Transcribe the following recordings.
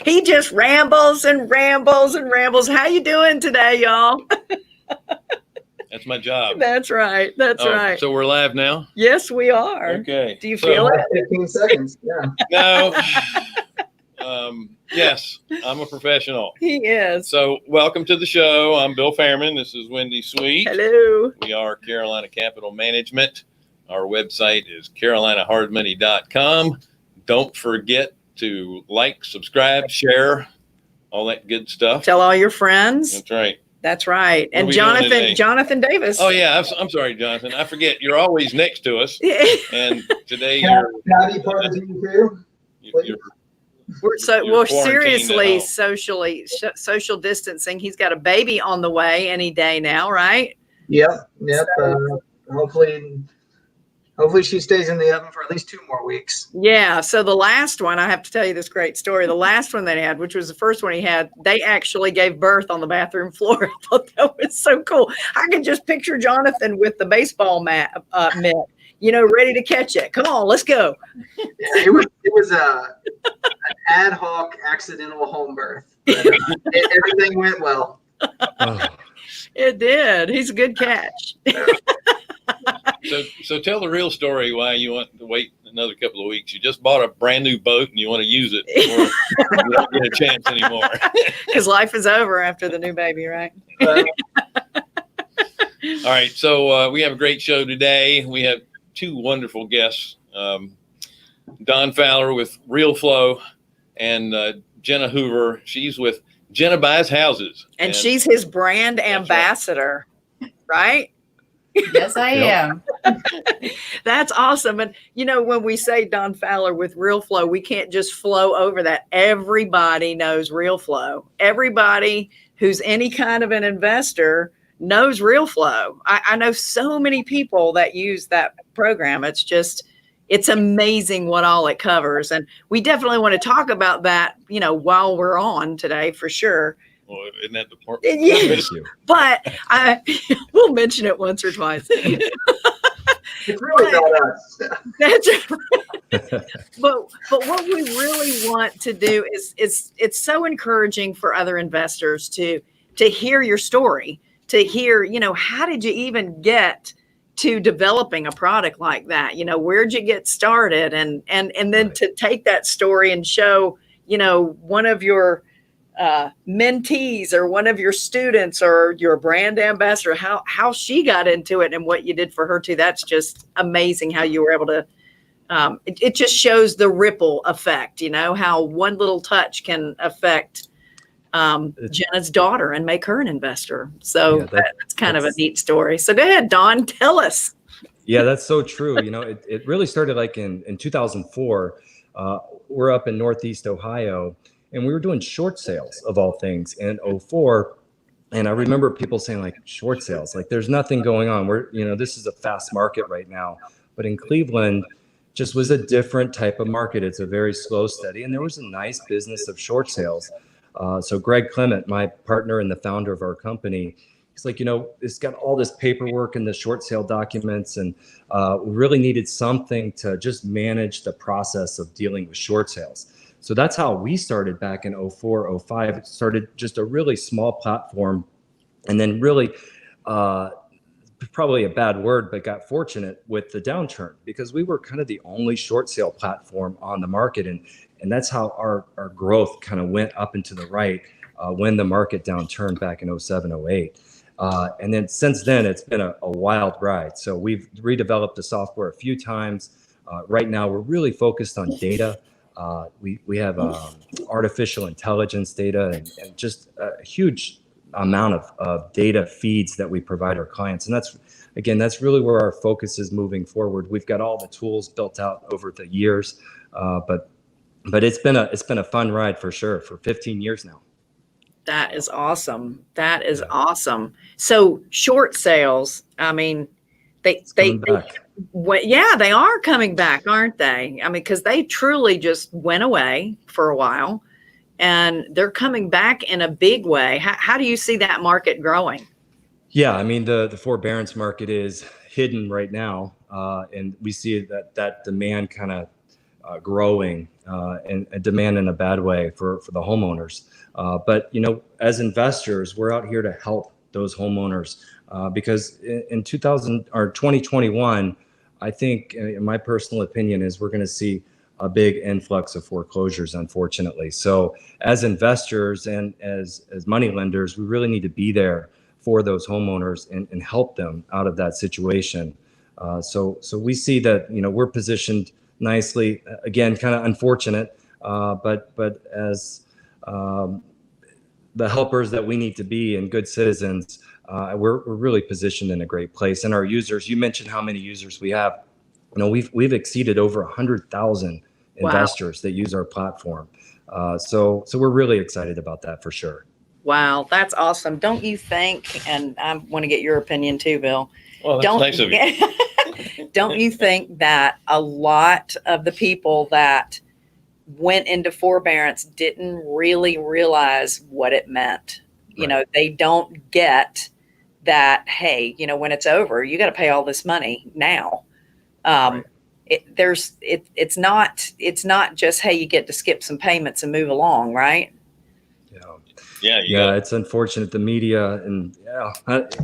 He just rambles and rambles and rambles. How you doing today, y'all? That's my job. That's right. That's right. So we're live now? Yes, we are. Okay. Do you feel it? 15 seconds. Yeah. No. Yes, I'm a professional. He is. So welcome to the show. I'm Bill Fairman. This is Wendy Sweet. Hello. We are Carolina Capital Management. Our website is carolinahardmoney.com. Don't forget to like, subscribe, share, all that good stuff. Tell all your friends. That's right. That's right. What are And we doing today? Jonathan Davis. Oh, yeah. I'm sorry, Jonathan. I forget. You're always next to us. And today Can I be part of the team too? you're we're quarantined seriously at social distancing. He's got a baby on the way any day now, right? Yep. Hopefully she stays in the oven for at least 2 more weeks. Yeah. So the last one, I have to tell you this great story. The last one that he had, which was the first one he had, they actually gave birth on the bathroom floor. I thought that was so cool. I could just picture Jonathan with the baseball mitt, ready to catch it. Come on, let's go. Yeah, it was an ad hoc accidental home birth. Everything went well. Oh. It did. He's a good catch. So tell the real story why you want to wait another couple of weeks. You just bought a brand new boat and you want to use it before you don't get a chance anymore. Because life is over after the new baby, right? All right. So we have a great show today. We have 2 wonderful guests, Don Fowler with Realeflow and Jenna Hoover. She's with Jenna Buys Houses. And she's his brand ambassador, right? Yes, I am. That's awesome. And, when we say Don Fowler with Realeflow, we can't just flow over that. Everybody knows Realeflow. Everybody who's any kind of an investor knows Realeflow. I know so many people that use that program. It's amazing what all it covers. And we definitely want to talk about that, while we're on today for sure. Well, isn't that the part? Yes, but we'll mention it once or twice. It's really about us. But what we really want to do is it's so encouraging for other investors to hear your story, to hear, how did you even get to developing a product like that? Where'd you get started? And then to take that story and show, one of your mentees or one of your students or your brand ambassador, how she got into it and what you did for her too. That's just amazing how you were able to, it just shows the ripple effect, how one little touch can affect Jenna's daughter and make her an investor. So that's kind of a neat story. So go ahead, Don, tell us. Yeah, that's so true. It really started like in 2004. We're up in Northeast Ohio. And we were doing short sales of all things in 2004. And I remember people saying like short sales, like there's nothing going on. This is a fast market right now. But in Cleveland just was a different type of market. It's a very slow, steady. And there was a nice business of short sales. So Greg Clement, my partner and the founder of our company, he's like, it's got all this paperwork and the short sale documents. And we really needed something to just manage the process of dealing with short sales. So that's how we started back in 04, 05. It started just a really small platform and then really, probably a bad word, but got fortunate with the downturn because we were kind of the only short sale platform on the market. And that's how our growth kind of went up and to the right when the market downturned back in 07, 08. And then since then, it's been a wild ride. So we've redeveloped the software a few times. Right now, we're really focused on data. We have artificial intelligence data and just a huge amount of data feeds that we provide our clients. And that's really where our focus is moving forward. We've got all the tools built out over the years, but it's been a fun ride for sure for 15 years now. That is awesome. That is awesome. So short sales, I mean, they are coming back, aren't they? I mean, because they truly just went away for a while and they're coming back in a big way. How do you see that market growing? Yeah, I mean, the forbearance market is hidden right now. And we see that demand kind of growing and demand in a bad way for the homeowners. But as investors, we're out here to help those homeowners because in 2021, I think, in my personal opinion, is we're going to see a big influx of foreclosures, unfortunately. So as investors and as money lenders, we really need to be there for those homeowners and help them out of that situation. So we see that, we're positioned nicely. Again, kind of unfortunate, but as the helpers that we need to be and good citizens, we're really positioned in a great place. And our users, you mentioned how many users we have. We've exceeded over 100,000 investors that use our platform. So we're really excited about that for sure. Wow, that's awesome. Don't you think, and I want to get your opinion too, Bill. Well, that's nice of you. Don't you think that a lot of the people that went into forbearance didn't really realize what it meant? Right. They don't get that, hey, when it's over, you got to pay all this money now. Right. It's not just, hey, you get to skip some payments and move along, right? Yeah. It's unfortunate. The media and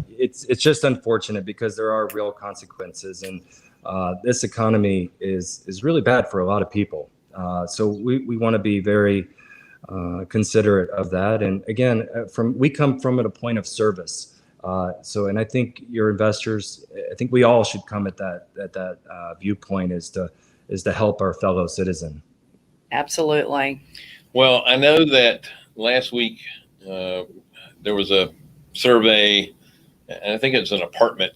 it's just unfortunate because there are real consequences, and this economy is really bad for a lot of people. So we want to be very considerate of that. And again, we come from at a point of service. And I think your investors, I think we all should come at that viewpoint is to help our fellow citizen. Absolutely. Well, I know that last week there was a survey, and I think it's an apartment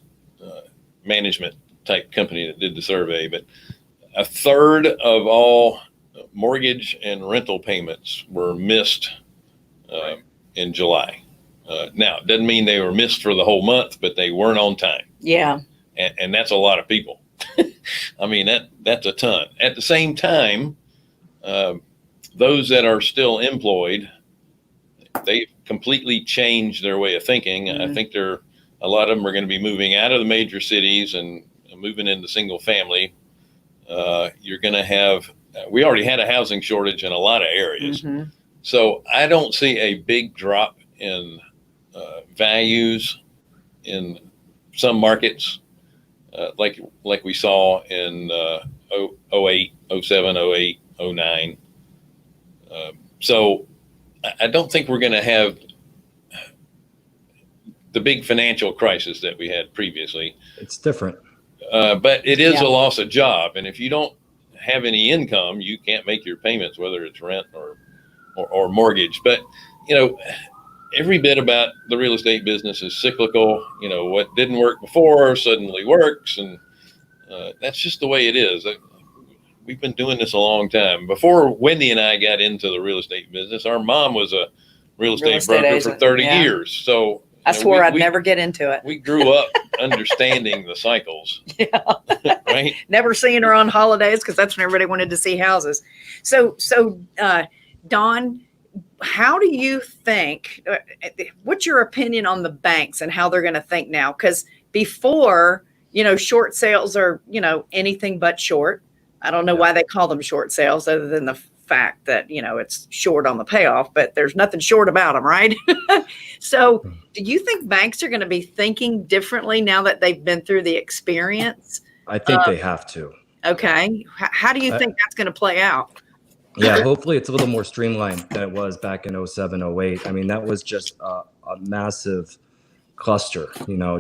management type company that did the survey, but a third of all mortgage and rental payments were missed in July. Now, it doesn't mean they were missed for the whole month, but they weren't on time. Yeah. And that's a lot of people. I mean, that's a ton. At the same time, those that are still employed, they completely changed their way of thinking. Mm-hmm. I think a lot of them are going to be moving out of the major cities and moving into single family. You're going to have, we already had a housing shortage in a lot of areas. Mm-hmm. So I don't see a big drop in values in some markets like we saw in 08, 07, 08, 09. So I don't think we're going to have the big financial crisis that we had previously. It's different. But it is a loss of job. And if you don't have any income, you can't make your payments, whether it's rent or mortgage. But, every bit about the real estate business is cyclical. What didn't work before suddenly works. And that's just the way it is. We've been doing this a long time. Before Wendy and I got into the real estate business, our mom was a real estate broker agent for 30 years. So I swore I'd never get into it. We grew up understanding the cycles. Yeah. Right? Never seeing her on holidays because that's when everybody wanted to see houses. So Don, how do you think, what's your opinion on the banks and how they're going to think now? Because before, short sales are, anything but short. I don't know why they call them short sales other than the fact that, it's short on the payoff, but there's nothing short about them, right? So do you think banks are going to be thinking differently now that they've been through the experience? I think they have to. Okay. How do you think that's going to play out? Yeah, hopefully it's a little more streamlined than it was back in 07, 08. I mean, that was just a massive cluster,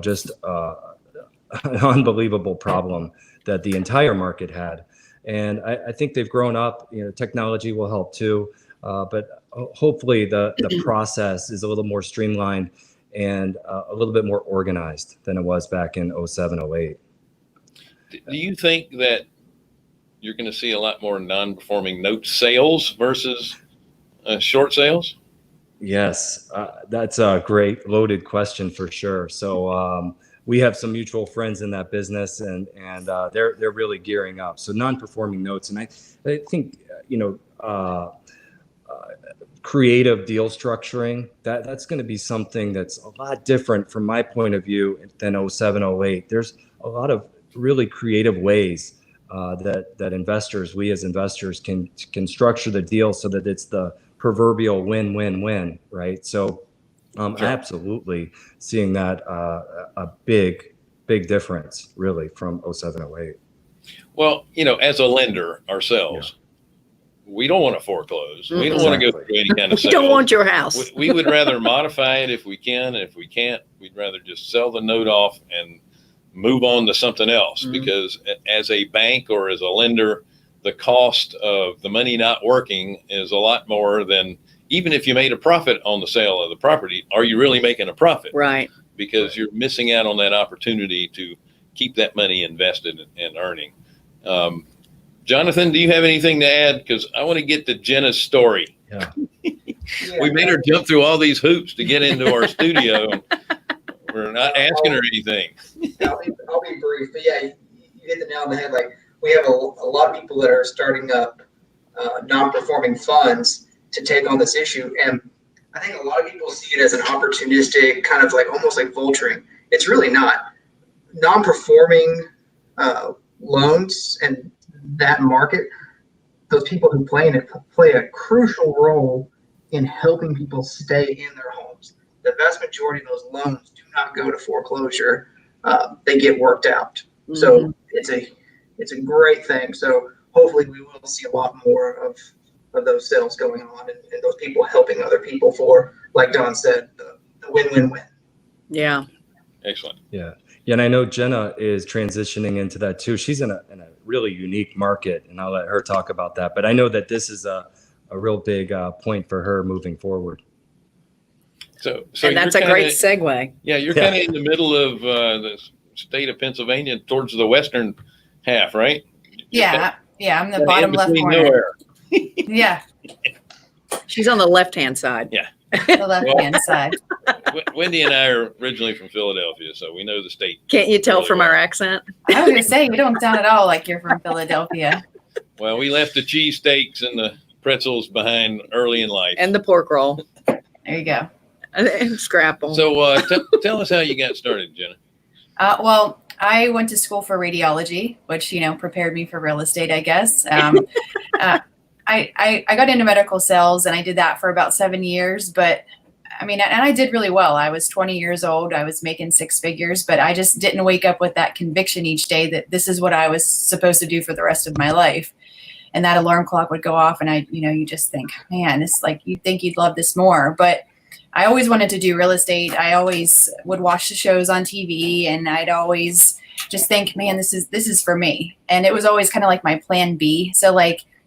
just an unbelievable problem that the entire market had. And I think they've grown up. Technology will help too, but hopefully the process is a little more streamlined and a little bit more organized than it was back in 07, 08. Do you think that you're going to see a lot more non-performing note sales versus short sales? Yes, that's a great loaded question for sure. So we have some mutual friends in that business, and they're really gearing up. So non-performing notes, and I think creative deal structuring that's going to be something that's a lot different from my point of view than 07, 08. There's a lot of really creative ways that investors, we as investors, can structure the deal so that it's the proverbial win-win-win, right? So Sure. absolutely seeing that a big difference really from 07, 08. Well, as a lender ourselves, we don't want to foreclose. We don't want to go through any kind of You sale. don't want your house. We would rather modify it if we can. If we can't, we'd rather just sell the note off and move on to something else. Because as a bank or as a lender, the cost of the money not working is a lot more than, even if you made a profit on the sale of the property, are you really making a profit? Right. Because you're missing out on that opportunity to keep that money invested and earning. Jonathan, do you have anything to add? Because I want to get to Jenna's story. Yeah. We made her jump through all these hoops to get into our studio. We're not asking her anything. I'll be brief, but yeah, you hit the nail on the head. Like, we have a lot of people that are starting up non-performing funds to take on this issue, and I think a lot of people see it as an opportunistic kind of like almost like vulturing. It's really not. Non-performing loans and that market, those people who play in it play a crucial role in helping people stay in their homes. The vast majority of those loans do not go to foreclosure. They get worked out. So it's a great thing. So hopefully we will see a lot more of those sales going on and those people helping other people for, like Don said, the win-win-win. Yeah. Excellent. Yeah. Yeah, and I know Jenna is transitioning into that too. She's in a really unique market, and I'll let her talk about that. But I know that this is a real big point for her moving forward. So And that's a great segue. Yeah, you're kind of in the middle of the state of Pennsylvania, towards the western half, right? Yeah. I'm the bottom left corner. Nowhere. Yeah, She's on the left-hand side. Yeah. the left-hand side. Wendy and I are originally from Philadelphia, so we know the state. Can't you tell really from well. our accent? I was gonna say, you don't sound at all like you're from Philadelphia. Well, we left the cheesesteaks and the pretzels behind early in life. And the pork roll. There you go. And scrapple. So tell us how you got started, Jenna. Well, I went to school for radiology, which, prepared me for real estate, I guess. I got into medical sales, and I did that for about 7 years. But and I did really well. I was 20 years old. I was making six figures, but I just didn't wake up with that conviction each day that this is what I was supposed to do for the rest of my life. And that alarm clock would go off, and you just think, man, it's like, you'd think you'd love this more. But I always wanted to do real estate. I always would watch the shows on TV, and I'd always just think, man, this is for me. And it was always kind of like my plan B. So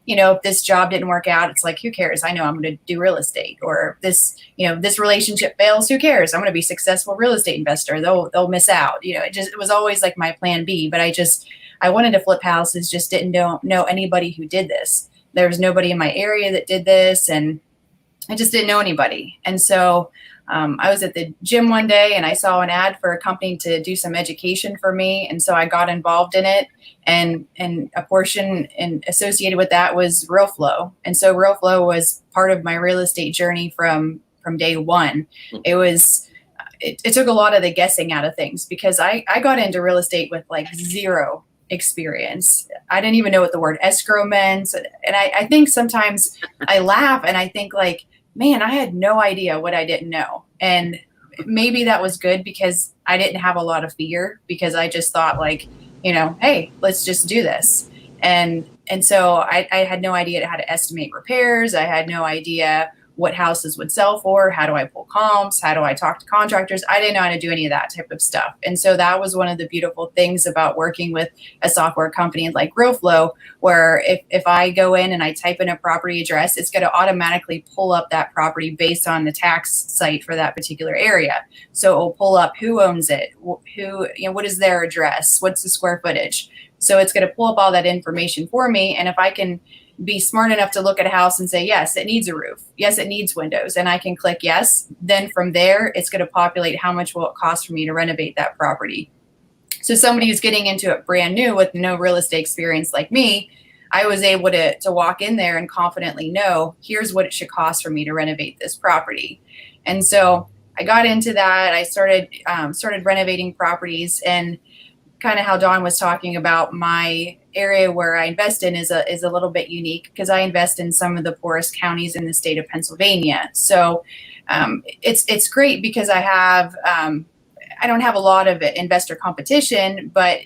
if this job didn't work out, it's like, who cares? I know I'm going to do real estate. Or if this relationship fails, who cares? I'm going to be a successful real estate investor. They'll miss out. It was always like my plan B. But I wanted to flip houses, just didn't know anybody who did this. There was nobody in my area that did this, and I just didn't know anybody. And so I was at the gym one day, and I saw an ad for a company to do some education for me. And so I got involved in it, and a portion associated with that was Realeflow. And so Realeflow was part of my real estate journey from day one. It took a lot of the guessing out of things, because I got into real estate with zero experience. I didn't even know what the word escrow meant. And I think sometimes I laugh and I think man, I had no idea what I didn't know. And maybe that was good, because I didn't have a lot of fear, because I just thought hey, let's just do this. And so I had no idea how to estimate repairs. I had no idea what houses would sell for. How do I pull comps? How do I talk to contractors? I didn't know how to do any of that type of stuff. And so that was one of the beautiful things about working with a software company like Realeflow, where if I go in and I type in a property address, it's going to automatically pull up that property based on the tax site for that particular area. So it will pull up who owns it, what is their address, what's the square footage. So it's going to pull up all that information for me. And if I can be smart enough to look at a house and say, yes, it needs a roof. Yes, it needs windows. And I can click yes. Then from there, it's going to populate how much will it cost for me to renovate that property. So somebody who's getting into it brand new with no real estate experience like me, I was able to walk in there and confidently know, here's what it should cost for me to renovate this property. And so I got into that. I started renovating properties, and kind of how Dawn was talking about, my area where I invest in is a little bit unique because I invest in some of the poorest counties in the state of Pennsylvania. So it's great because I don't have a lot of investor competition, but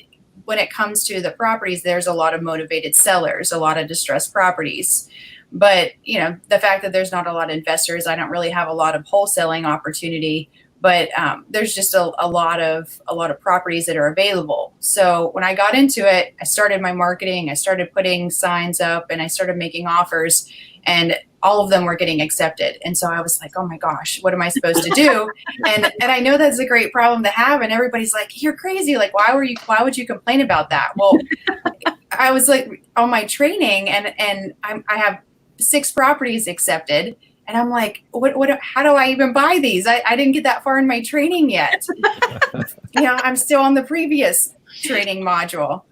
when it comes to the properties, there's a lot of motivated sellers, a lot of distressed properties. But, the fact that there's not a lot of investors, I don't really have a lot of wholesaling opportunity, but there's just a lot of properties that are available. So when I got into it, I started my marketing, I started putting signs up, and I started making offers, and all of them were getting accepted. And so I was like, oh my gosh, what am I supposed to do? And I know that's a great problem to have. And everybody's like, you're crazy. Like, why would you complain about that? Well, I was like on my training and I have 6 properties accepted. And I'm like, how do I even buy these? I didn't get that far in my training yet. I'm still on the previous training module.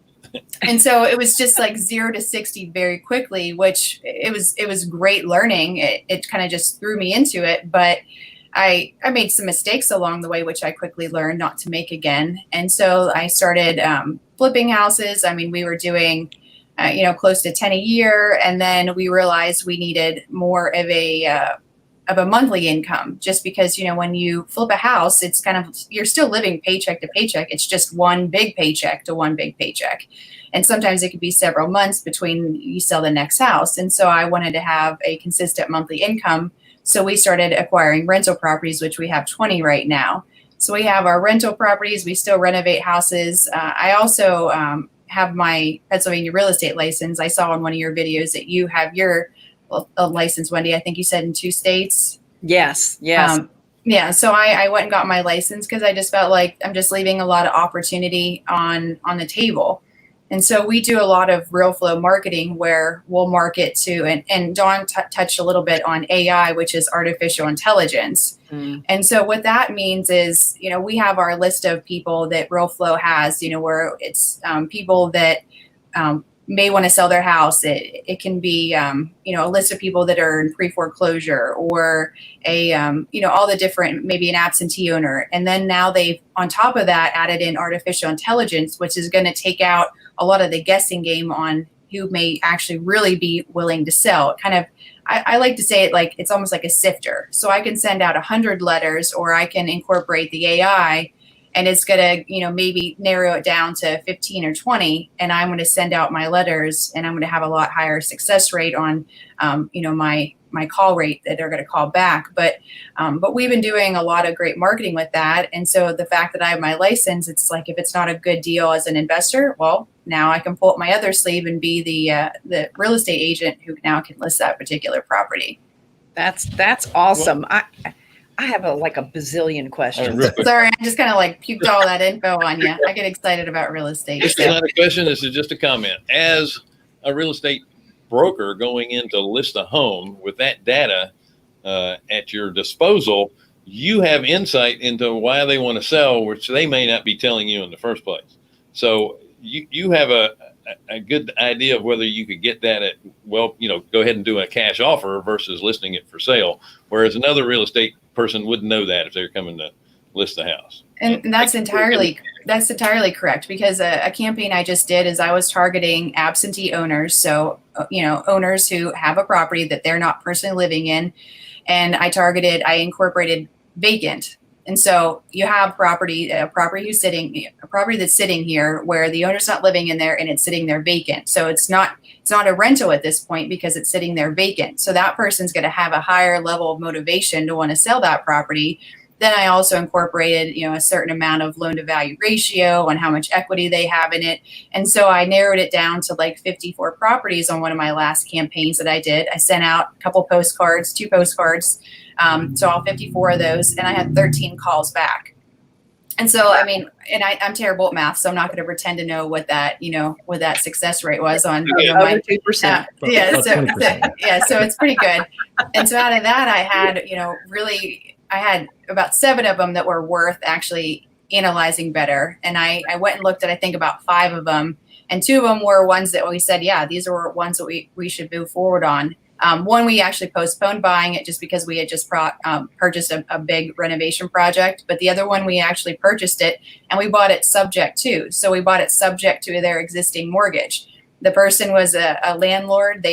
And so it was just like 0 to 60 very quickly, which it was great learning. It kind of just threw me into it, but I made some mistakes along the way, which I quickly learned not to make again. And so I started flipping houses. I mean, we were doing, close to 10 a year. And then we realized we needed more of a monthly income, just because, when you flip a house, it's kind of, you're still living paycheck to paycheck. It's just one big paycheck to one big paycheck. And sometimes it could be several months between you sell the next house. And so I wanted to have a consistent monthly income. So we started acquiring rental properties, which we have 20 right now. So we have our rental properties. We still renovate houses. I also have my Pennsylvania real estate license. I saw in one of your videos that you have your license, Wendy. I think you said in 2 states. Yes. Yeah. So I went and got my license because I just felt like I'm just leaving a lot of opportunity on the table. And so we do a lot of Realeflow marketing where we'll market to, and Dawn touched a little bit on AI, which is artificial intelligence. And so what that means is, we have our list of people that Realeflow has, where it's people that may want to sell their house. It can be, a list of people that are in pre-foreclosure or all the different, maybe an absentee owner. And then now they've, on top of that, added in artificial intelligence, which is going to take out a lot of the guessing game on who may actually really be willing to sell. Kind of, I like to say it like, it's almost like a sifter. So I can send out 100 letters, or I can incorporate the AI, and it's going to, maybe narrow it down to 15 or 20. And I'm going to send out my letters, and I'm going to have a lot higher success rate on, my call rate that they're going to call back. But we've been doing a lot of great marketing with that. And so the fact that I have my license, it's like, if it's not a good deal as an investor, well, now I can pull up my other sleeve and be the real estate agent who now can list that particular property. That's awesome. Well, I have a bazillion questions. Sorry, I just kind of puked all that info on you. I get excited about real estate. This is not a question. This is just a comment. As a real estate broker going in to list a home with that data at your disposal, you have insight into why they want to sell, which they may not be telling you in the first place. So you have a good idea of whether you could get that at, go ahead and do a cash offer versus listing it for sale. Whereas another real estate person wouldn't know that if they're coming to list the house. And that's entirely correct, because a campaign I just did is I was targeting absentee owners. So, owners who have a property that they're not personally living in. And I incorporated vacant. And so you have a property that's sitting here where the owner's not living in there and it's sitting there vacant. So it's not a rental at this point because it's sitting there vacant. So that person's going to have a higher level of motivation to want to sell that property. Then I also incorporated, a certain amount of loan to value ratio and how much equity they have in it. And so I narrowed it down to 54 properties on one of my last campaigns that I did. I sent out a couple postcards, 2 postcards, so all 54 of those, and I had 13 calls back. And so, I'm terrible at math, so I'm not going to pretend to know what that success rate was on my 2%. So it's pretty good. And so out of that, I had, I had about 7 of them that were worth actually analyzing better. And I went and looked at, I think, about 5 of them. And 2 of them were ones that we said, yeah, these are ones that we should move forward on. One, we actually postponed buying it just because we had just purchased a big renovation project. But the other one, we actually purchased it and we bought it subject to. So we bought it subject to their existing mortgage. The person was a landlord.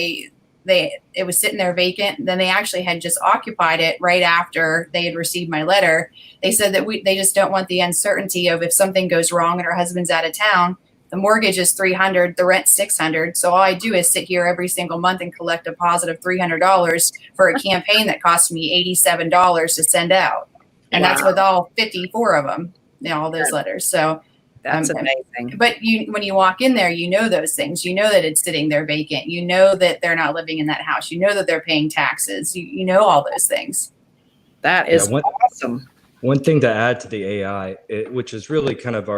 It was sitting there vacant. Then they actually had just occupied it right after they had received my letter. They said that they just don't want the uncertainty of if something goes wrong and her husband's out of town. The mortgage is $300, the rent's $600. So all I do is sit here every single month and collect a positive $300 for a campaign that cost me $87 to send out. And that's with all 54 of them, all those letters. So that's amazing. But when you walk in there, you know those things. You know that it's sitting there vacant. You know that they're not living in that house. You know that they're paying taxes. You know all those things. That is awesome. One thing to add to the AI, which is really kind of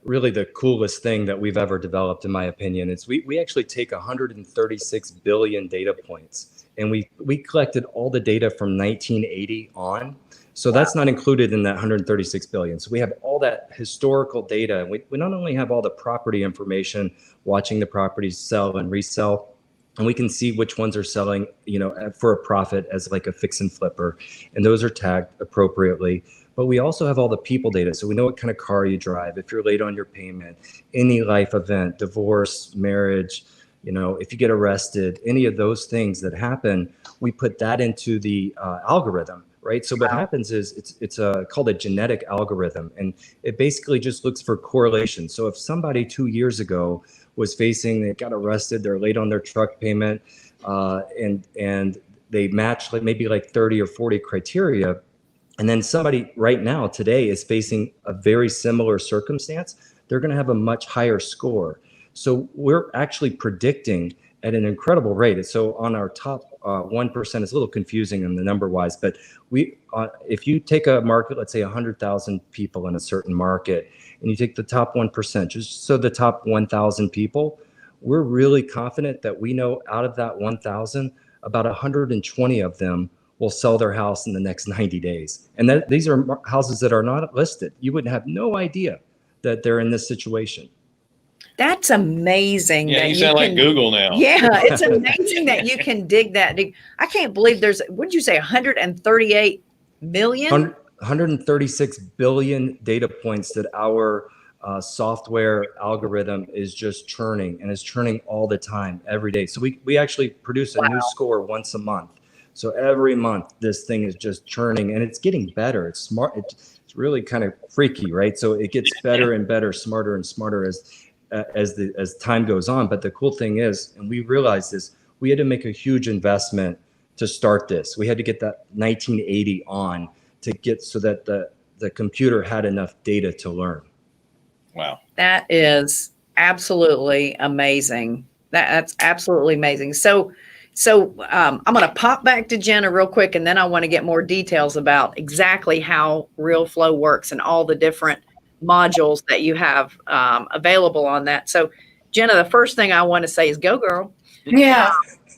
really the coolest thing that we've ever developed, in my opinion, is we actually take 136 billion data points, and we collected all the data from 1980 on. So that's not included in that 136 billion. So we have all that historical data. We not only have all the property information, watching the properties sell and resell, and we can see which ones are selling, for a profit as like a fix and flipper, and those are tagged appropriately. But we also have all the people data. So we know what kind of car you drive, if you're late on your payment, any life event, divorce, marriage, if you get arrested, any of those things that happen, we put that into the algorithm. Right. So what happens is it's called a genetic algorithm, and it basically just looks for correlation. So if somebody 2 years ago was they got arrested, they're late on their truck payment, and they match maybe 30 or 40 criteria, and then somebody right now today is facing a very similar circumstance, they're going to have a much higher score. So we're actually predicting at an incredible rate. So on our top 1%, it's a little confusing in the number wise, but if you take a market, let's say 100,000 people in a certain market, and you take the top 1%, just so the top 1,000 people, we're really confident that we know out of that 1,000, about 120 of them will sell their house in the next 90 days. And these are houses that are not listed. You would have no idea that they're in this situation. That's amazing. Yeah, you sound like Google now. Yeah, it's amazing that you can dig that deep. I can't believe what did you say, 138 million? 136 billion data points that our software algorithm is just churning, and is churning all the time, every day. So we actually produce a new score once a month. So every month, this thing is just churning, and it's getting better. It's smart. It's really kind of freaky, right? So it gets better and better, smarter and smarter as time goes on. But the cool thing is, and we realized this, we had to make a huge investment to start this. We had to get that 1980 on to get so that the computer had enough data to learn. Wow. That is absolutely amazing. That's absolutely amazing. So I'm going to pop back to Jenna real quick, and then I want to get more details about exactly how Realeflow works and all the different modules that you have available on that. So Jenna, the first thing I want to say is go girl. Yeah.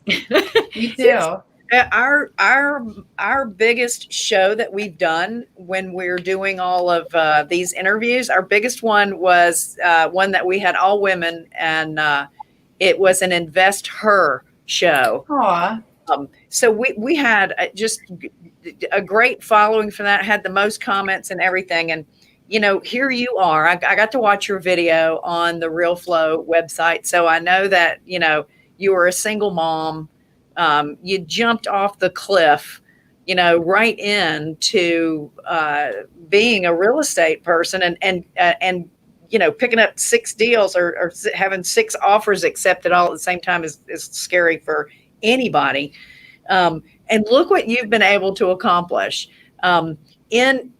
Me too. Our biggest show that we've done when we're doing all of these interviews, our biggest one was one that we had all women, and it was an Invest Her show. Aw. So we had just a great following for that, had the most comments and everything. And here you are. I got to watch your video on the Realeflow website. So I know that, you were a single mom. You jumped off the cliff, right into being a real estate person and picking up 6 deals or having 6 offers accepted all at the same time is scary for anybody. And look what you've been able to accomplish. In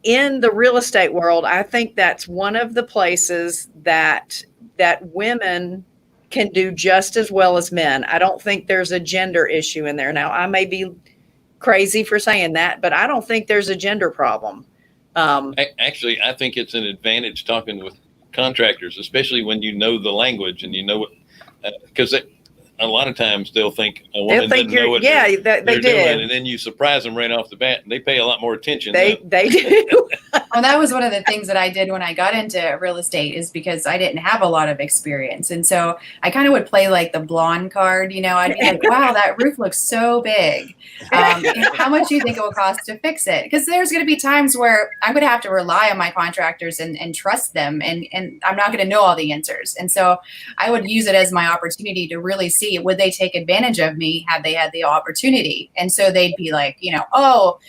the real estate world, I think that's one of the places that women can do just as well as men. I don't think there's a gender issue in there. Now, I may be crazy for saying that, but I don't think there's a gender problem. Actually, I think it's an advantage talking with contractors, especially when you know the language and you know what, because a lot of times they'll think a They'll woman think doesn't know you're, what yeah, they're they doing, do. and then you surprise them right off the bat, and they pay a lot more attention. They do. Well, that was one of the things that I did when I got into real estate, is because I didn't have a lot of experience. And so I kind of would play like the blonde card, you know, I'd be like, wow, that roof looks so big. How much do you think it will cost to fix it? Because there's going to be times where I'm going to have to rely on my contractors and trust them. And I'm not going to know all the answers. And so I would use it as my opportunity to really see, would they take advantage of me had they had the opportunity? And so they'd be like, you know, oh,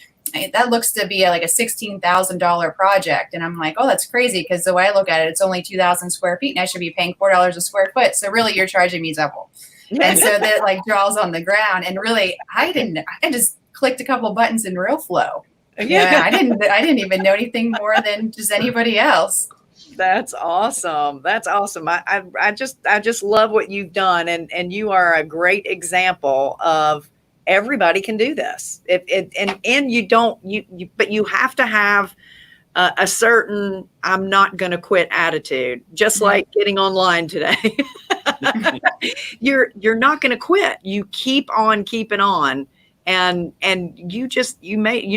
that looks to be like a $16,000 project. And I'm like, oh, that's crazy. Because the way I look at it, it's only 2,000 square feet and I should be paying $4 a square foot. So really you're charging me double. And so that like draws on the ground. And really, I just clicked a couple buttons in Realeflow. Yeah, I didn't even know anything more than just anybody else. That's awesome. That's awesome. I just love what you've done, and you are a great example of everybody can do this. And you don't but you have to have a certain I'm not going to quit attitude, just like getting online today. You're not going to quit. You keep on keeping on. And you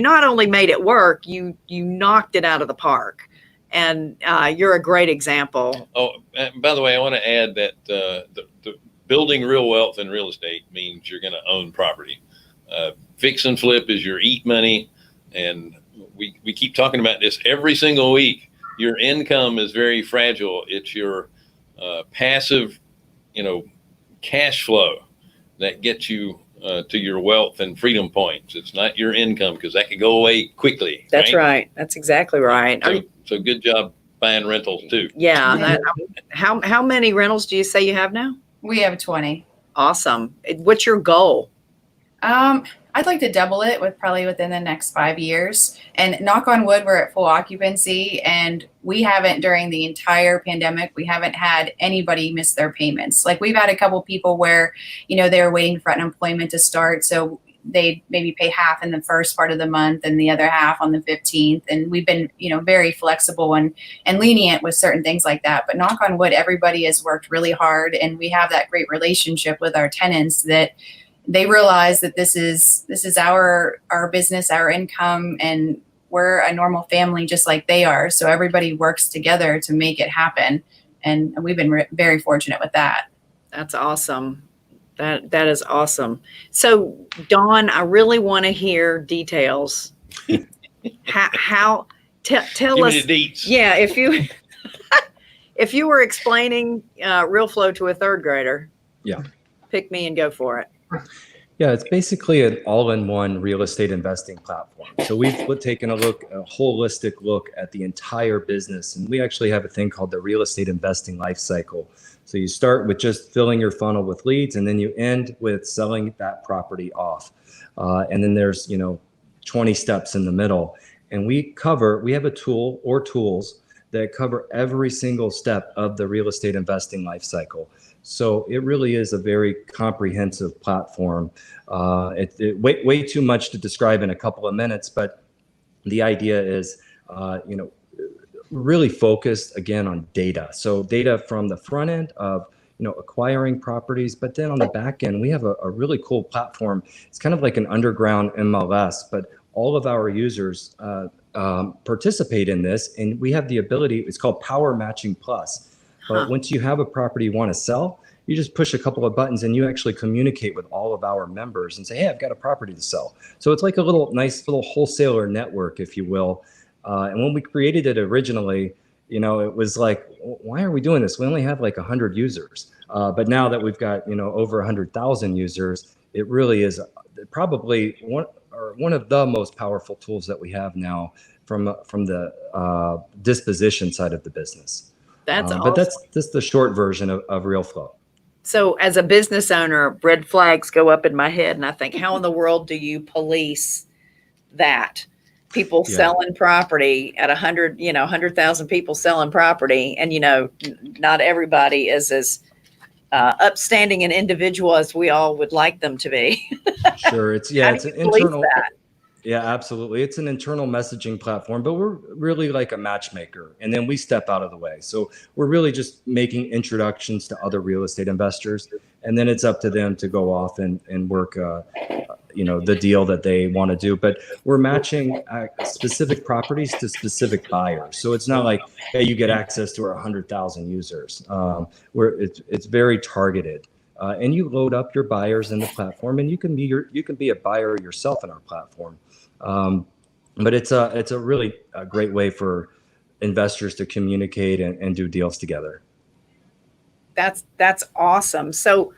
not only made it work, you knocked it out of the park. And you're a great example. Oh, and by the way, I want to add that the building real wealth in real estate means you're going to own property. Fix and flip is your eat money. And we keep talking about this every single week. Your income is very fragile. It's your passive, cash flow that gets you to your wealth and freedom points. It's not your income, because that could go away quickly. That's right. That's exactly right. So good job buying rentals too. Yeah. How many rentals do you say you have now? We have 20. Awesome. What's your goal? I'd like to double it within the next 5 years. And knock on wood, we're at full occupancy, and we haven't, during the entire pandemic, we haven't had anybody miss their payments. Like, we've had a couple people where, they were waiting for unemployment to start, so they maybe pay half in the first part of the month and the other half on the 15th. And we've been, very flexible and lenient with certain things like that. But knock on wood, everybody has worked really hard, and we have that great relationship with our tenants that they realize that this is our business, our income, and we're a normal family just like they are. So everybody works together to make it happen. And we've been very fortunate with that. That's awesome. That is awesome. So, Dawn, I really want to hear details. Tell us. Give me the deets. Yeah, if you were explaining Realeflow to a third grader, Yeah. pick me and go for it. Yeah, it's basically an all-in-one real estate investing platform. So we've taken a holistic look at the entire business, and we actually have a thing called the real estate investing life cycle. So you start with just filling your funnel with leads, and then you end with selling that property off. And then there's 20 steps in the middle, and we have a tool or tools that cover every single step of the real estate investing life cycle. So it really is a very comprehensive platform. Way too much to describe in a couple of minutes, but the idea is, really focused again on data. So data from the front end of, acquiring properties, but then on the back end, we have a really cool platform. It's kind of like an underground MLS, but all of our users participate in this, and we have the ability, it's called Power Matching Plus. But once you have a property you want to sell, you just push a couple of buttons and you actually communicate with all of our members and say, hey, I've got a property to sell. So it's like a nice little wholesaler network, if you will. And when we created it originally, it was like, why are we doing this? We only have like 100 users. But now that we've got, over 100,000 users, it really is probably one of the most powerful tools that we have now from the disposition side of the business. That's awesome. But that's the short version of Realeflow. So as a business owner, red flags go up in my head, and I think, how in the world do you police that? People selling property at 100,000 people selling property, and not everybody is as upstanding an individual as we all would like them to be. Sure, it's an internal. Yeah, absolutely. It's an internal messaging platform, but we're really like a matchmaker, and then we step out of the way. So we're really just making introductions to other real estate investors, and then it's up to them to go off and work the deal that they want to do. But we're matching specific properties to specific buyers, so it's not like, hey, you get access to our 100,000 users. It's very targeted, and you load up your buyers in the platform, and you can be a buyer yourself in our platform. But it's a really great way for investors to communicate and do deals together. That's awesome. So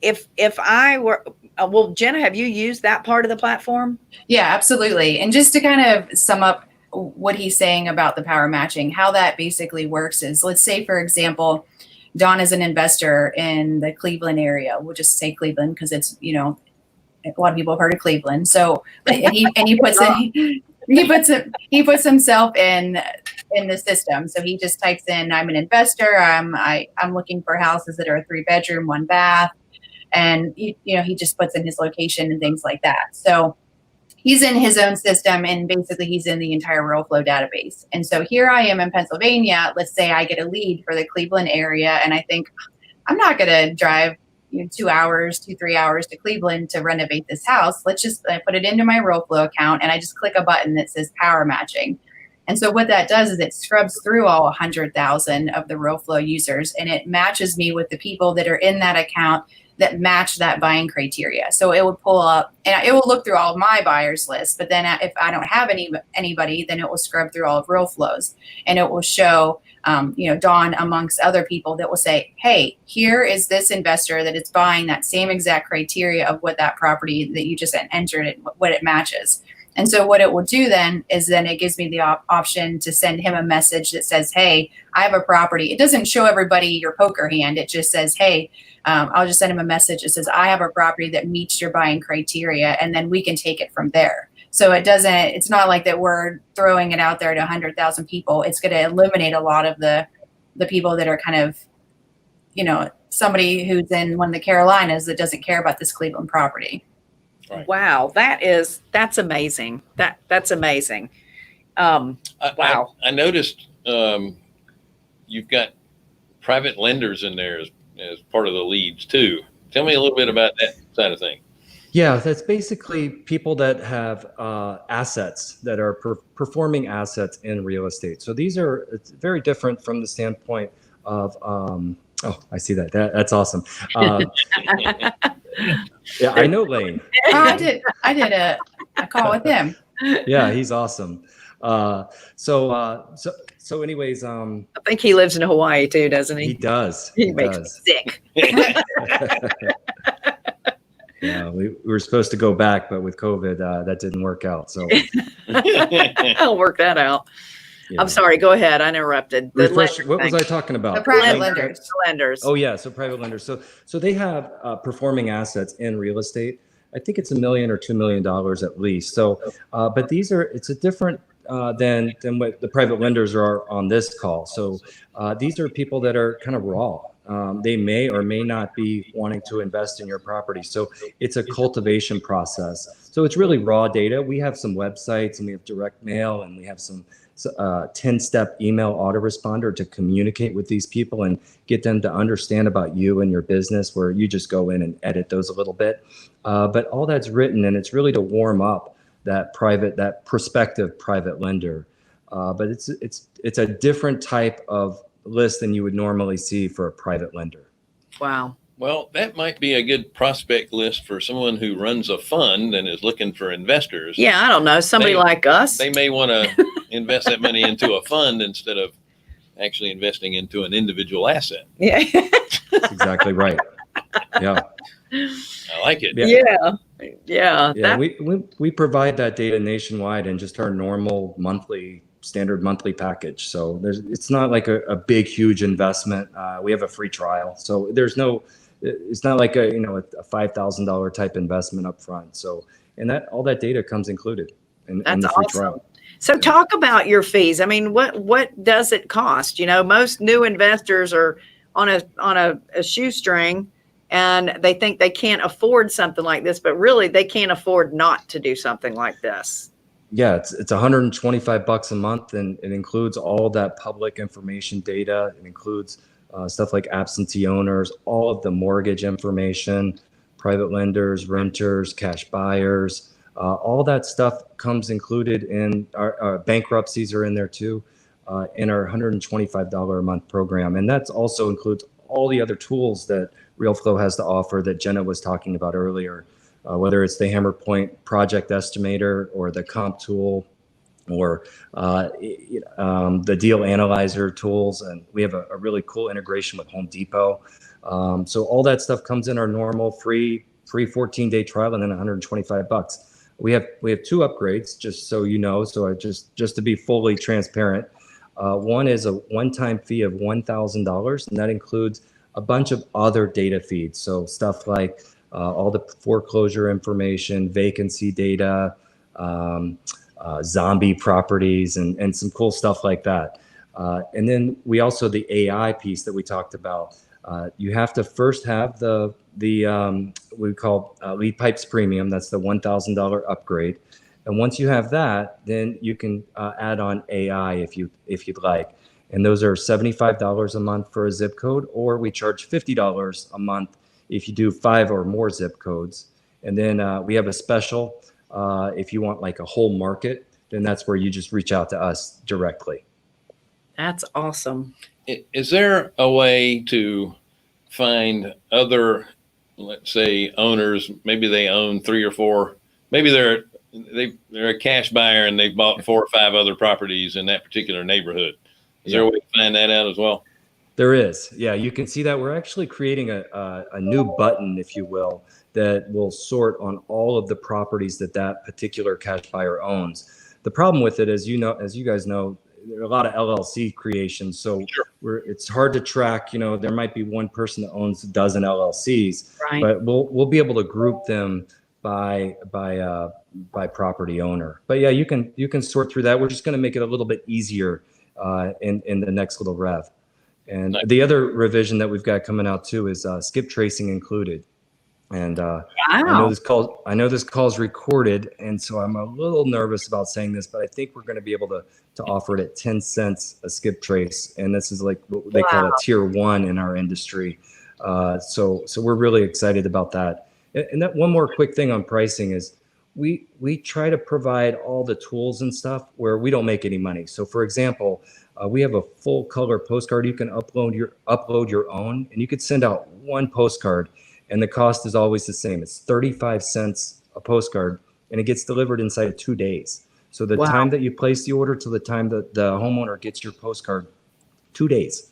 if I were, well, Jenna, have you used that part of the platform? Yeah, absolutely. And just to kind of sum up what he's saying about the power matching, how that basically works is, let's say, for example, Don is an investor in the Cleveland area. We'll just say Cleveland because it's, a lot of people have heard of Cleveland. So, and he puts himself in the system. So he just types in, I'm an investor. I'm looking for houses that are a 3-bedroom, 1 bath. And he just puts in his location and things like that. So he's in his own system, and basically he's in the entire Realeflow database. And so here I am in Pennsylvania. Let's say I get a lead for the Cleveland area, and I think I'm not going to drive 2 hours, 3 hours to Cleveland to renovate this house. Let's just put it into my Realeflow account, and I just click a button that says power matching. And so what that does is it scrubs through all 100,000 of the Realeflow users, and it matches me with the people that are in that account that match that buying criteria. So it would pull up, and it will look through all of my buyers list. But then if I don't have anybody, then it will scrub through all of Realeflow's, and it will show, Dawn amongst other people that will say, hey, here is this investor that is buying that same exact criteria of what that property that you just entered it, what it matches. And so what it will do then is it gives me the option to send him a message that says, hey, I have a property. It doesn't show everybody your poker hand. It just says, hey, I'll just send him a message that says, I have a property that meets your buying criteria, and then we can take it from there. So it's not like that we're throwing it out there to 100,000 people. It's going to eliminate a lot of the people that are kind of, somebody who's in one of the Carolinas that doesn't care about this Cleveland property. Right. Wow, that's amazing. That's amazing. Wow. I noticed you've got private lenders in there as part of the leads too. Tell me a little bit about that side of things. Yeah, that's basically people that have assets that are performing assets in real estate. So it's very different from the standpoint of I see that. That's awesome. Yeah, I know Lane. Oh, I did a call with him. Yeah, he's awesome. So anyways, I think he lives in Hawaii too, doesn't he? He does. He makes me sick. Yeah, we were supposed to go back, but with COVID, that didn't work out. So I'll work that out. Yeah. I'm sorry. Go ahead. I interrupted. What was I talking about? The private lenders. Lenders. Oh yeah, so private lenders. So they have performing assets in real estate. I think it's $1 million or $2 million at least. So, but it's a different than what the private lenders are on this call. So these are people that are kind of raw. They may or may not be wanting to invest in your property. So it's a cultivation process. So it's really raw data. We have some websites, and we have direct mail, and we have some 10-step email autoresponder to communicate with these people and get them to understand about you and your business, where you just go in and edit those a little bit. But all that's written, and it's really to warm up that prospective private lender. But it's a different type of list than you would normally see for a private lender. Wow. Well, that might be a good prospect list for someone who runs a fund and is looking for investors. Yeah, I don't know. Somebody like us. They may want to invest that money into a fund instead of actually investing into an individual asset. Yeah. That's exactly right. Yeah. I like it. Yeah. We provide that data nationwide in just our normal standard monthly package. So it's not like a big, huge investment. We have a free trial. So it's not like a $5,000 type investment up front. So, and all that data comes included in the free trial. So talk about your fees. I mean, what does it cost? Most new investors are on a shoestring, and they think they can't afford something like this, but really they can't afford not to do something like this. Yeah, it's $125 a month, and it includes all that public information data. It includes stuff like absentee owners, all of the mortgage information, private lenders, renters, cash buyers, all that stuff comes included in our bankruptcies are in there too, in our $125 a month program. And that also includes all the other tools that Realeflow has to offer that Jenna was talking about earlier, whether it's the Hammer Point project estimator or the comp tool or the deal analyzer tools. And we have a really cool integration with Home Depot. So all that stuff comes in our normal free 14-day trial and then $125. We have two upgrades, just so you know. So I just to be fully transparent, one is a one-time fee of $1,000, and that includes a bunch of other data feeds. So stuff like all the foreclosure information, vacancy data, zombie properties, and some cool stuff like that. And then we also, the AI piece that we talked about, you have to first have the we call Lead Pipes Premium. That's the $1,000 upgrade. And once you have that, then you can add on AI if you'd like. And those are $75 a month for a zip code, or we charge $50 a month if you do 5 or more zip codes. And then we have a special if you want like a whole market, then that's where you just reach out to us directly. That's awesome. Is there a way to find other, let's say, owners? Maybe they own 3 or 4. Maybe they're a cash buyer and they've bought 4 or 5 other properties in that particular neighborhood. Is there a way to find that out as well? There is. Yeah, you can see that we're actually creating a new button, if you will, that will sort on all of the properties that particular cash buyer owns. The problem with it, as you guys know, there are a lot of LLC creations, so it's hard to track. There might be one person that owns a dozen LLCs, Right. but we'll be able to group them by property owner. But yeah, you can sort through that. We're just going to make it a little bit easier in the next little rev. And Nice. the other revision that we've got coming out too is skip tracing included. And Wow. I know this call is recorded, and so I'm a little nervous about saying this, but I think we're going to be able to offer it at 10 cents a skip trace, and this is like what they call a tier 1 in our industry. So we're really excited about that. And that one more quick thing on pricing is we try to provide all the tools and stuff where we don't make any money. So for example, we have a full color postcard. You can upload your own, and you could send out one postcard, and the cost is always the same. It's 35 cents a postcard, and it gets delivered inside of 2 days. So the time that you place the order to the time that the homeowner gets your postcard, 2 days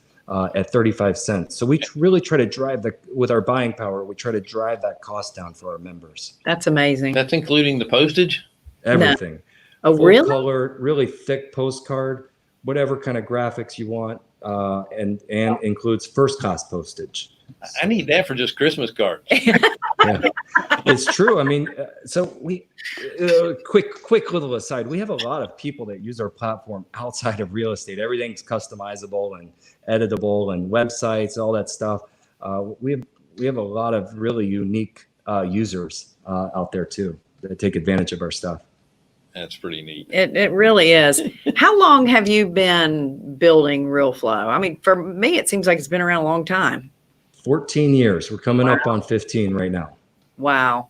at 35 cents. So we really try to drive with our buying power, we try to drive that cost down for our members. That's amazing. That's including the postage? Everything. No. Oh, Full really? color, really thick postcard, whatever kind of graphics you want, and includes first class postage. I need that for just Christmas cards. Yeah. It's true. I mean, so we quick little aside, we have a lot of people that use our platform outside of real estate. Everything's customizable and editable, and websites, all that stuff. We have a lot of really unique users out there too that take advantage of our stuff. That's pretty neat. It really is. How long have you been building Realeflow? I mean, for me, it seems like it's been around a long time. 14 years. We're coming up on 15 right now. Wow.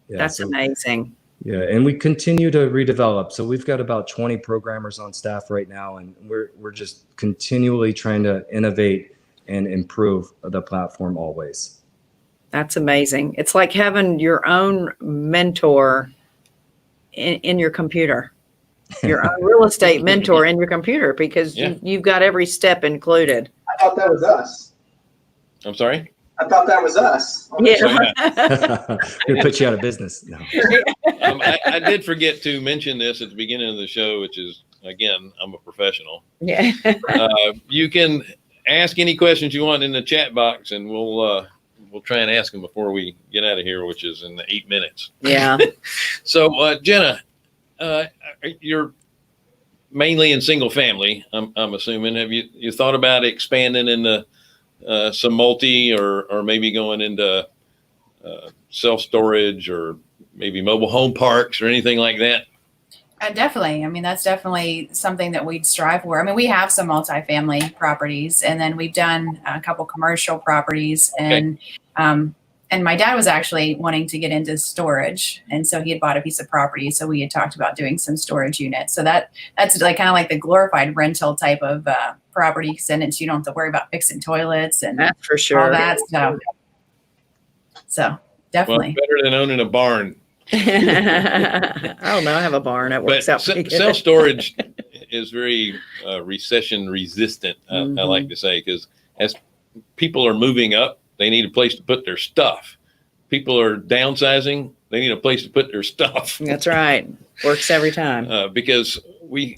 Yeah, That's amazing. Yeah, and we continue to redevelop. So we've got about 20 programmers on staff right now, and we're just continually trying to innovate and improve the platform always. That's amazing. It's like having your own mentor in your computer, your own real estate mentor in your computer, because you've got every step included. I thought that was us. I'm sorry? I thought that was us. Yeah. We're going to put you out of business. No. I did forget to mention this at the beginning of the show, which is, again, I'm a professional. Yeah. You can ask any questions you want in the chat box, and we'll try and ask them before we get out of here, which is in 8 minutes. Yeah. So, Jenna, you're mainly in single family, I'm assuming. Have you thought about expanding into some multi, or maybe going into self-storage, or maybe mobile home parks or anything like that? Definitely. I mean, that's definitely something that we'd strive for. I mean, we have some multifamily properties, and then we've done a couple commercial properties, and my dad was actually wanting to get into storage, and so he had bought a piece of property. So we had talked about doing some storage units. So that's like kind of like the glorified rental type of property, because then you don't have to worry about fixing toilets and That's for sure. all that stuff. So definitely. Well, better than owning a barn. I don't know. I have a barn. It works out pretty good. Self-storage is very recession resistant, I like to say, because as people are moving up, they need a place to put their stuff. People are downsizing, they need a place to put their stuff. That's right. Works every time. Because we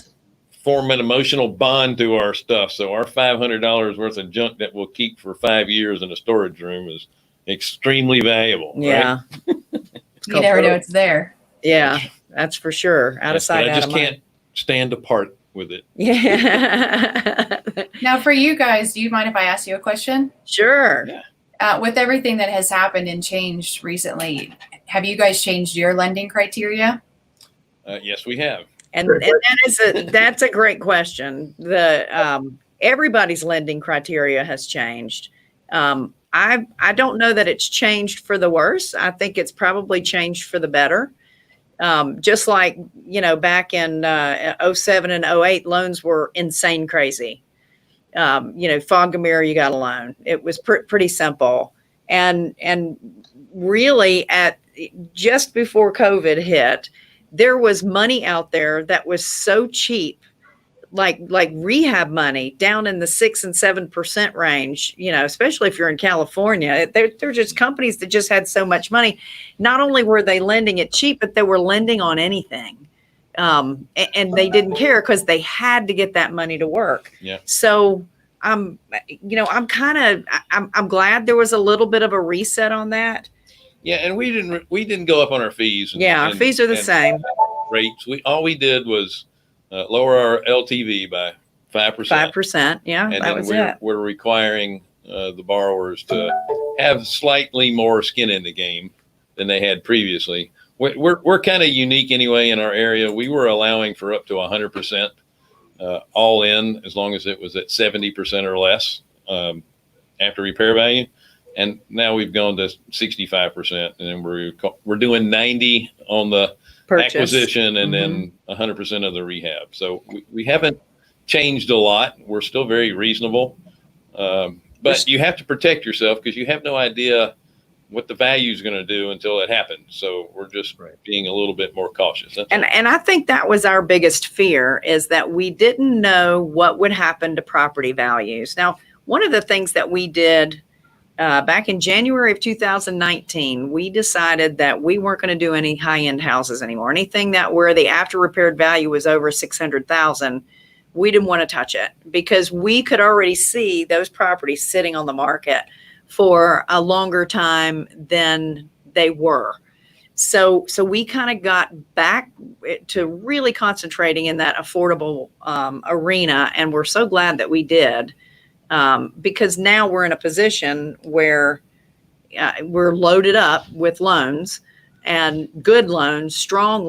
form an emotional bond to our stuff. So our $500 worth of junk that we'll keep for 5 years in a storage room is extremely valuable. Yeah. Right? You never know it's there. Yeah, that's for sure. Out of sight, I out just of mind. can't stand apart with it. Yeah. Now, for you guys, do you mind if I ask you a question? Sure. Yeah. With everything that has happened and changed recently, have you guys changed your lending criteria? Yes, we have. And that's a great question. Everybody's lending criteria has changed. I don't know that it's changed for the worse. I think it's probably changed for the better. Just like, back in 07 and 08, loans were insane crazy. Fog a mirror, you got a loan. It was pretty simple. And really just before COVID hit, there was money out there that was so cheap, like rehab money down in the 6 and 7% range, especially if you're in California. They're just companies that just had so much money. Not only were they lending it cheap, but they were lending on anything. And they didn't care because they had to get that money to work. Yeah. So I'm glad there was a little bit of a reset on that. Yeah, and we didn't go up on our fees. Our fees are the same. Rates. All we did was lower our LTV by 5%. 5%. Yeah, and that was then it. we're requiring the borrowers to have slightly more skin in the game than they had previously. We're kind of unique anyway in our area. We were allowing for up to 100% all in, as long as it was at 70% or less after repair value. And now we've gone to 65%, and then we're doing 90 on the Purchase. Acquisition, and then 100% of the rehab. So we haven't changed a lot. We're still very reasonable, but you have to protect yourself because you have no idea what the value is going to do until it happens. So we're just being a little bit more cautious. And I think that was our biggest fear, is that we didn't know what would happen to property values. Now, one of the things that we did back in January of 2019, we decided that we weren't going to do any high-end houses anymore. Anything where the after repaired value was over $600,000, we didn't want to touch it, because we could already see those properties sitting on the market for a longer time than they were. So we kind of got back to really concentrating in that affordable arena, and we're so glad that we did. Because now we're in a position where we're loaded up with loans, and good loans, strong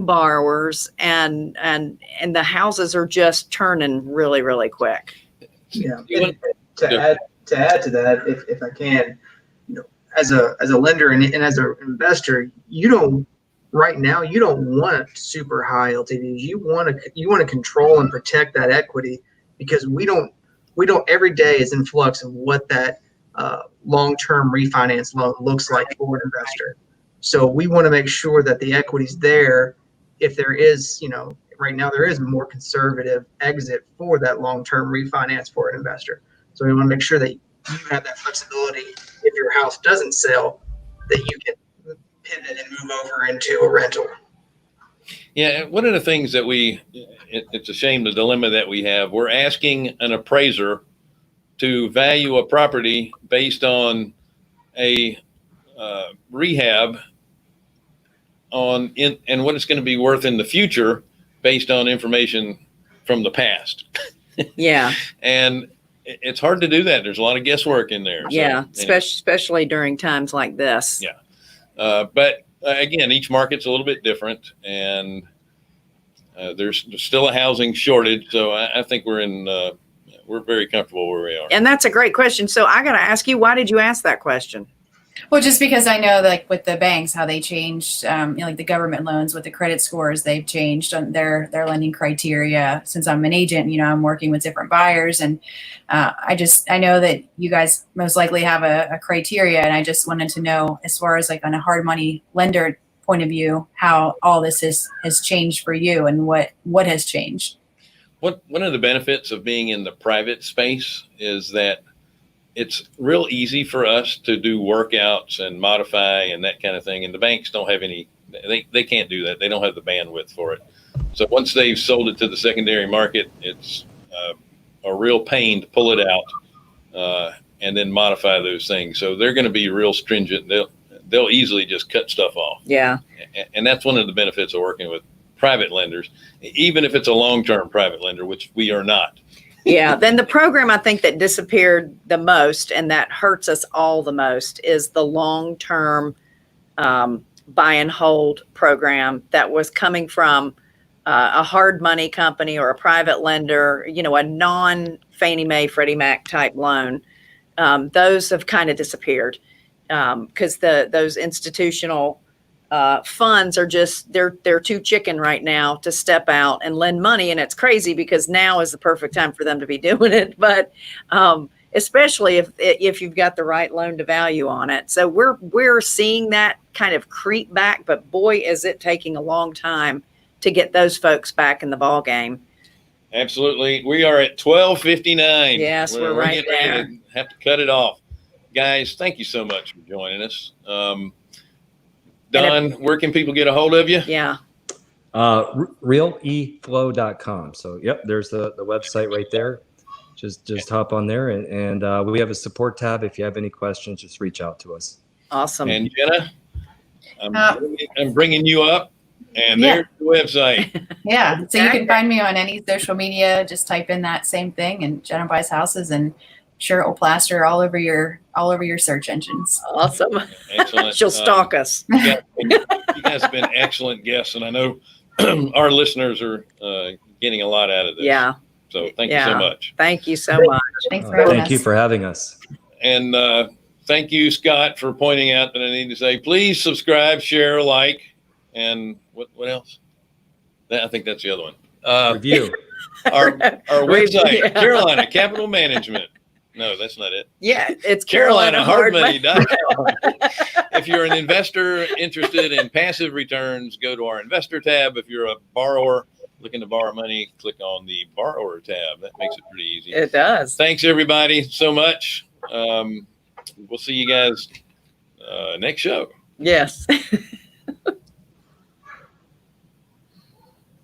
borrowers, and the houses are just turning really, really quick. Yeah. To add to that, if I can, as a lender and as an investor, right now you don't want super high LTVs. You want to control and protect that equity, because we don't every day is in flux of what that long-term refinance loan looks like for an investor. So we want to make sure that the equity's there. If there is, right now there is more conservative exit for that long-term refinance for an investor. So we want to make sure that you have that flexibility if your house doesn't sell, that you can pivot and move over into a rental. Yeah, one of the things that it's a shame, the dilemma that we have, we're asking an appraiser to value a property based on a rehab and what it's going to be worth in the future based on information from the past. Yeah. And it's hard to do that. There's a lot of guesswork in there. Yeah, especially during times like this. Yeah. But again, each market's a little bit different, and there's still a housing shortage. So I think we're very comfortable where we are. And that's a great question. So I got to ask you, why did you ask that question? Well, just because I know, like with the banks, how they changed, like the government loans with the credit scores, they've changed on their lending criteria. Since I'm an agent, I'm working with different buyers, and I know that you guys most likely have a criteria, and I just wanted to know, as far as like on a hard money lender point of view, how all this has changed for you, and what has changed. One of the benefits of being in the private space is that it's real easy for us to do workouts and modify and that kind of thing. And the banks don't have they can't do that. They don't have the bandwidth for it. So once they've sold it to the secondary market, it's a real pain to pull it out and then modify those things. So they're going to be real stringent. They'll easily just cut stuff off. Yeah. And that's one of the benefits of working with private lenders, even if it's a long-term private lender, which we are not. Yeah. Then the program I think that disappeared the most and that hurts us all the most is the long-term buy and hold program that was coming from a hard money company or a private lender, a non-Fannie Mae, Freddie Mac type loan. Those have kind of disappeared because those institutional funds are just they're too chicken right now to step out and lend money, and it's crazy because now is the perfect time for them to be doing it. But especially if you've got the right loan to value on it, so we're seeing that kind of creep back. But boy, is it taking a long time to get those folks back in the ball game. Absolutely, we are at 12:59. Yes, we're right getting ready there. to have to cut it off, guys. Thank you so much for joining us. Don, where can people get a hold of you? Yeah. Realeflow.com. So, yep, there's the website right there. Just hop on there, and we have a support tab. If you have any questions, just reach out to us. Awesome. And Jenna, I'm bringing you up, and there's the website. Yeah, so you can find me on any social media. Just type in that same thing, and Jenna Buys Houses, and sure it will plaster all over your search engines. Awesome. Excellent. She'll stalk us. You guys have been excellent guests, and I know our listeners are getting a lot out of this. Yeah. So thank you so much. Thank you so much. Thanks for having us. Thank you for having us. And thank you, Scott, for pointing out that I need to say, please subscribe, share, like, and what else? I think that's the other one. Review. Our website, Yeah. Carolina Capital Management. No, that's not it. Yeah, it's CarolinaHardMoney.com. If you're an investor interested in passive returns, go to our investor tab. If you're a borrower looking to borrow money, click on the borrower tab. That makes it pretty easy. It does. Thanks, everybody, so much. We'll see you guys next show. Yes.